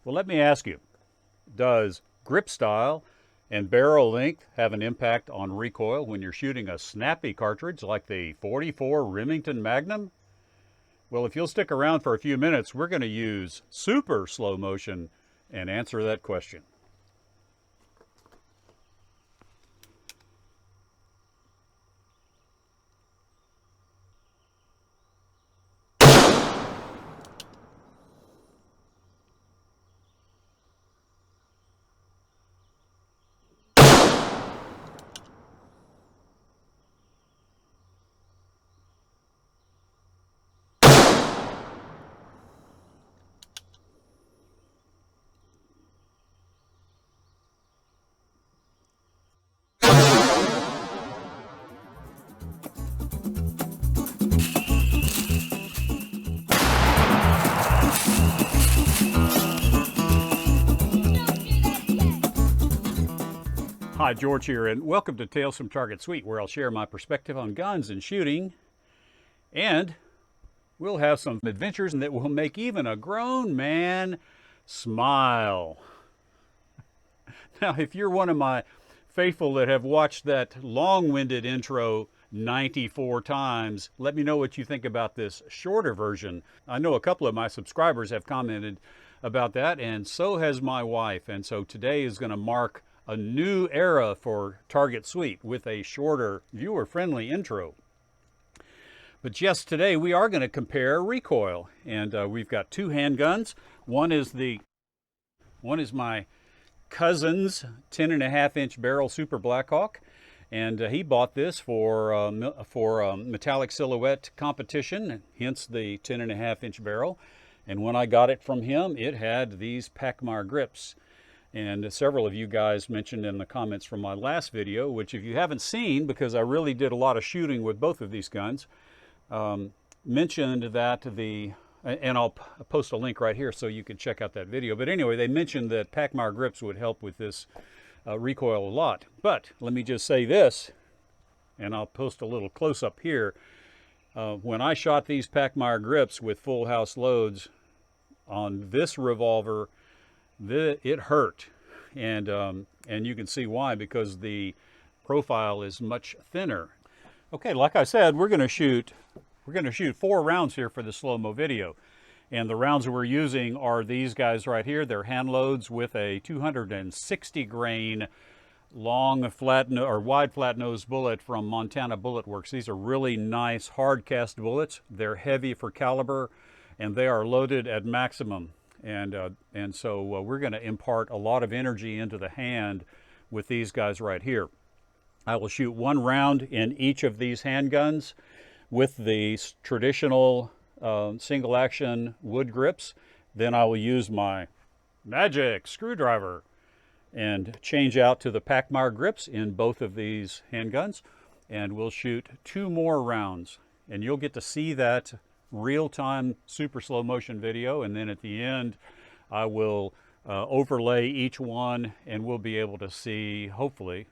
Well, let me ask you, does grip style and barrel length have an impact on recoil when you're shooting a snappy cartridge like the 44 Remington Magnum? Well, if you'll stick around for a few minutes, we're going to use super slow motion and answer that question. Hi, George here, and welcome to Tales from Target Suite, where I'll share my perspective on guns and shooting, and we'll have some adventures that will make even a grown man smile. Now, if you're one of my faithful that have watched that long-winded intro 94 times, let me know what you think about this shorter version. I know a couple of my subscribers have commented about that, and so has my wife, and so today is going to mark a new era for Target Suite with a shorter, viewer-friendly intro. But yes, today we are going to compare recoil, and we've got two handguns. One is my cousin's 10.5-inch barrel Super Blackhawk, and he bought this for metallic silhouette competition, hence the 10.5-inch barrel. And when I got it from him, it had these Pachmayr grips. And several of you guys mentioned in the comments from my last video, which if you haven't seen, because I really did a lot of shooting with both of these guns, mentioned that and I'll post a link right here so you can check out that video. But anyway, they mentioned that Pachmayr grips would help with this recoil a lot. But let me just say this, and I'll post a little close-up here. When I shot these Pachmayr grips with full house loads on this revolver, it hurt, and you can see why, because the profile is much thinner. Okay, like I said, we're going to shoot 4 rounds here for the slow-mo video, and the rounds we're using are these guys right here. They're hand loads with a 260 grain long wide flat nose bullet from Montana Bullet Works. These are really nice hard cast bullets. They're heavy for caliber, and they are loaded at maximum. And so we're going to impart a lot of energy into the hand with these guys right here. I will shoot 1 round in each of these handguns with the traditional single action wood grips. Then I will use my magic screwdriver and change out to the Pachmayr grips in both of these handguns. And we'll shoot 2 more rounds. And you'll get to see that real-time super slow motion video, and then at the end I will overlay each one, and we'll be able to see, hopefully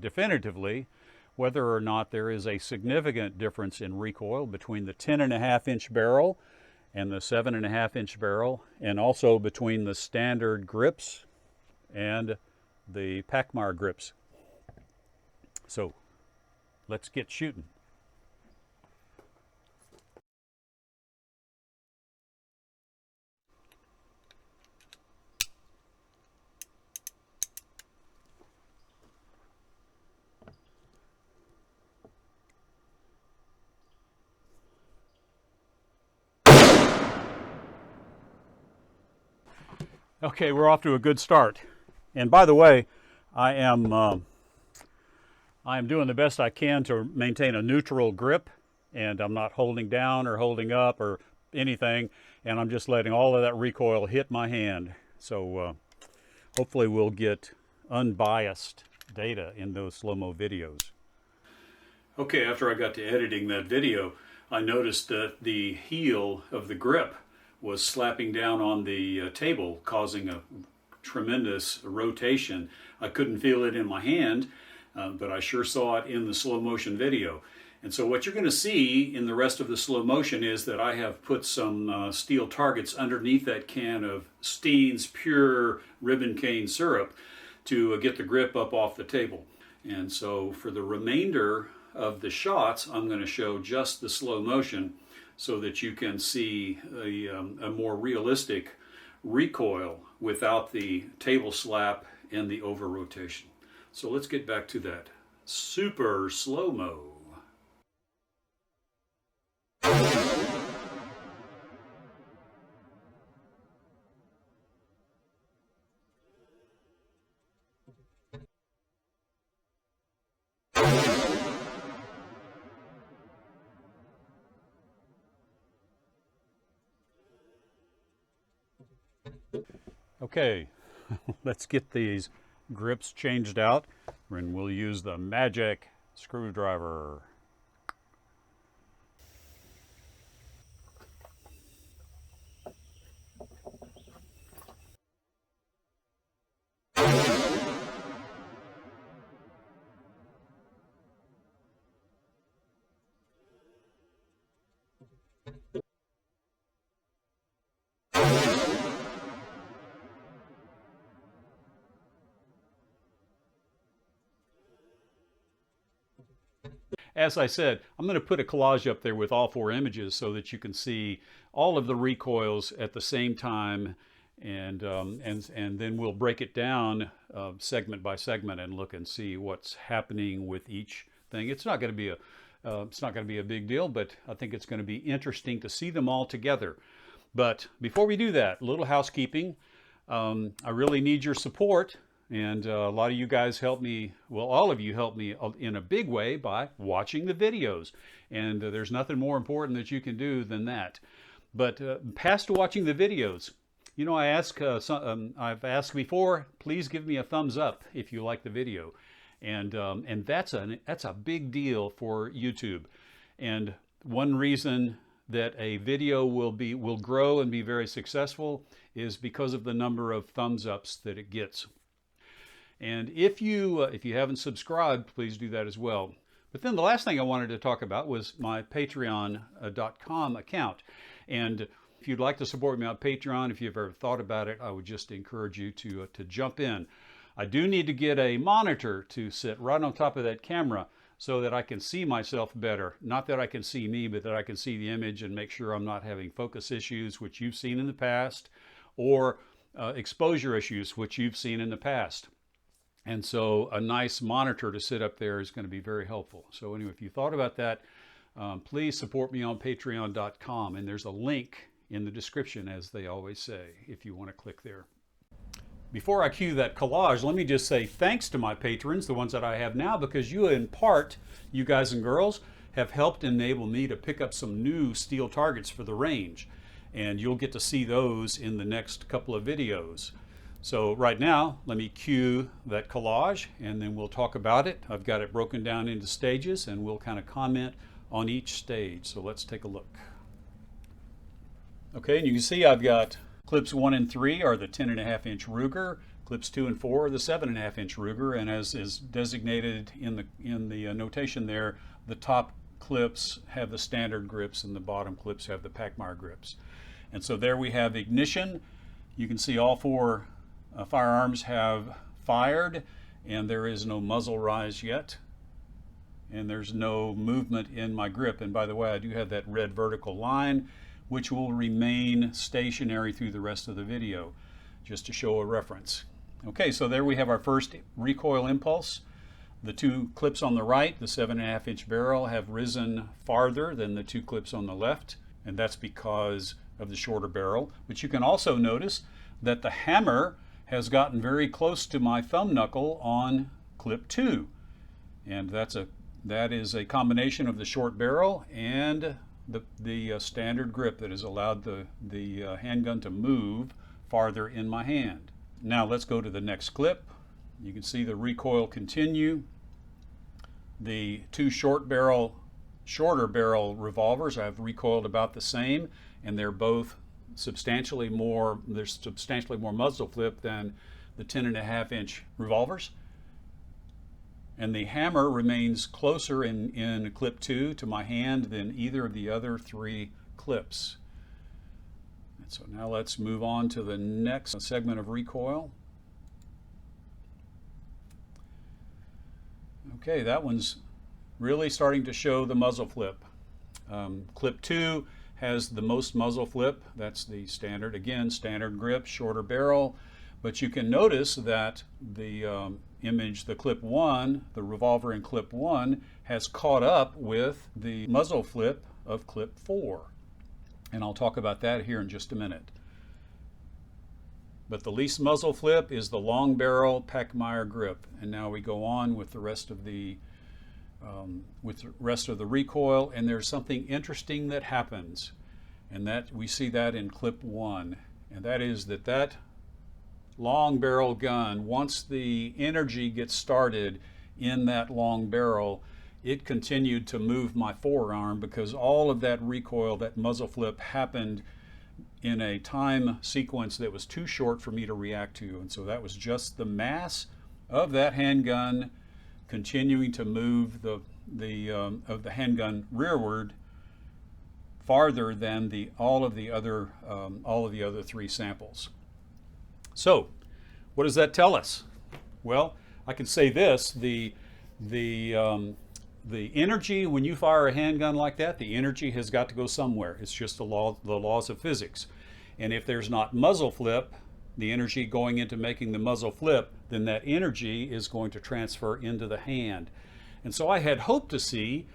definitively, whether or not there is a significant difference in recoil between the 10.5-inch barrel and the 7.5-inch barrel, and also between the standard grips and the Pachmayr grips. So let's get shooting. Okay, we're off to a good start. And by the way, I am doing the best I can to maintain a neutral grip, and I'm not holding down or holding up or anything, and I'm just letting all of that recoil hit my hand. So hopefully we'll get unbiased data in those slow-mo videos. Okay, after I got to editing that video, I noticed that the heel of the grip was slapping down on the table, causing a tremendous rotation. I couldn't feel it in my hand, but I sure saw it in the slow motion video. And so what you're going to see in the rest of the slow motion is that I have put some steel targets underneath that can of Steen's Pure Ribbon Cane Syrup to get the grip up off the table. And so for the remainder of the shots, I'm going to show just the slow motion so that you can see a more realistic recoil without the table slap and the over rotation. So let's get back to that super slow-mo. Okay, let's get these grips changed out, and we'll use the magic screwdriver. As I said, I'm going to put a collage up there with all 4 images so that you can see all of the recoils at the same time, and then we'll break it down segment by segment and look and see what's happening with each thing. It's not going to be a big deal, but I think it's going to be interesting to see them all together. But before we do that, a little housekeeping. I really need your support. And a lot of you guys help me, well, all of you help me in a big way by watching the videos. And there's nothing more important that you can do than that. But past watching the videos, you know, I've asked before, please give me a thumbs up if you like the video. And that's a big deal for YouTube. And one reason that a video will grow and be very successful is because of the number of thumbs ups that it gets. And if you haven't subscribed, please do that as well. But then the last thing I wanted to talk about was my Patreon.com account. And if you'd like to support me on Patreon, if you've ever thought about it, I would just encourage you to jump in. I do need to get a monitor to sit right on top of that camera so that I can see myself better. Not that I can see me, but that I can see the image and make sure I'm not having focus issues, which you've seen in the past, or exposure issues, which you've seen in the past. And so a nice monitor to sit up there is going to be very helpful. So anyway, if you thought about that, please support me on patreon.com. And there's a link in the description, as they always say, if you want to click there. Before I cue that collage, let me just say thanks to my patrons, the ones that I have now, because you in part, you guys and girls, have helped enable me to pick up some new steel targets for the range. And you'll get to see those in the next couple of videos. So right now, let me cue that collage and then we'll talk about it. I've got it broken down into stages and we'll kind of comment on each stage. So let's take a look. Okay, and you can see I've got clips 1 and 3 are the 10.5-inch Ruger, clips 2 and 4 are the 7.5-inch Ruger, and as is designated in the notation there, the top clips have the standard grips and the bottom clips have the Pachmayr grips. And so there we have ignition. You can see all 4 firearms have fired, and there is no muzzle rise yet, and there's no movement in my grip. And by the way, I do have that red vertical line, which will remain stationary through the rest of the video, just to show a reference. Okay, so there we have our first recoil impulse. The 2 clips on the right, the 7.5-inch barrel, have risen farther than the 2 clips on the left, and that's because of the shorter barrel. But you can also notice that the hammer has gotten very close to my thumb knuckle on clip 2. And that is a combination of the short barrel and the standard grip that has allowed the handgun to move farther in my hand. Now let's go to the next clip. You can see the recoil continue. The 2 shorter barrel revolvers have recoiled about the same, and they're both substantially more muzzle flip than the 10.5-inch revolvers. And the hammer remains closer in clip 2 to my hand than either of the other 3 clips. And so now let's move on to the next segment of recoil. Okay, that one's really starting to show the muzzle flip. Clip 2 has the most muzzle flip. That's the standard, again, standard grip, shorter barrel. But you can notice that the image, the clip 1, the revolver in clip 1, has caught up with the muzzle flip of clip 4. And I'll talk about that here in just a minute. But the least muzzle flip is the long barrel Pachmayr grip. And now we go on with the rest of the recoil, and there's something interesting that happens, and that we see that in clip 1, and that is that long barrel gun, once the energy gets started in that long barrel, it continued to move my forearm because all of that recoil, that muzzle flip, happened in a time sequence that was too short for me to react to. And so that was just the mass of that handgun continuing to move of the handgun rearward farther than all of the other 3 samples. So, what does that tell us? Well, I can say this: the energy when you fire a handgun like that, the energy has got to go somewhere. It's just the laws of physics. And if there's not muzzle flip, the energy going into making the muzzle flip, then that energy is going to transfer into the hand. And so I had hoped to see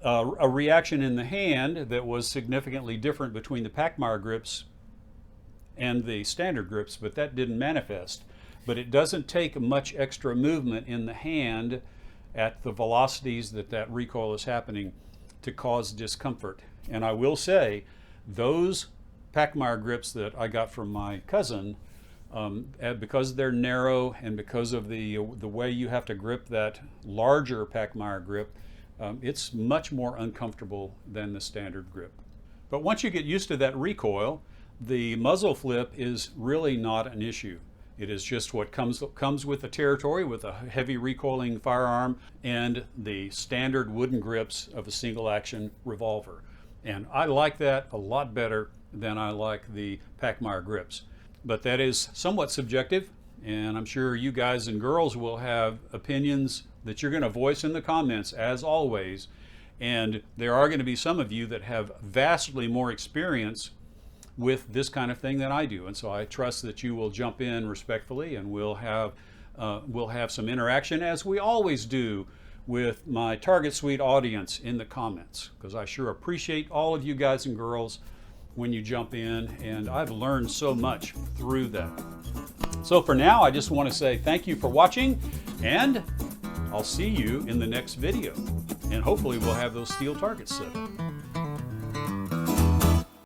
a reaction in the hand that was significantly different between the Pachmayr grips and the standard grips, but that didn't manifest. But it doesn't take much extra movement in the hand at the velocities that recoil is happening to cause discomfort. And I will say, those Pachmayr grips that I got from my cousin, because they're narrow and because of the way you have to grip that larger Pachmayr grip, it's much more uncomfortable than the standard grip. But once you get used to that recoil, the muzzle flip is really not an issue. It is just what comes with the territory, with a heavy recoiling firearm and the standard wooden grips of a single action revolver. And I like that a lot better than I like the Pachmayr grips. But that is somewhat subjective, and I'm sure you guys and girls will have opinions that you're going to voice in the comments, as always. And there are going to be some of you that have vastly more experience with this kind of thing than I do. And so I trust that you will jump in respectfully, and we'll have some interaction, as we always do with my Target Suite audience in the comments, because I sure appreciate all of you guys and girls when you jump in, and I've learned so much through that. So for now, I just want to say thank you for watching, and I'll see you in the next video. And hopefully we'll have those steel targets set up.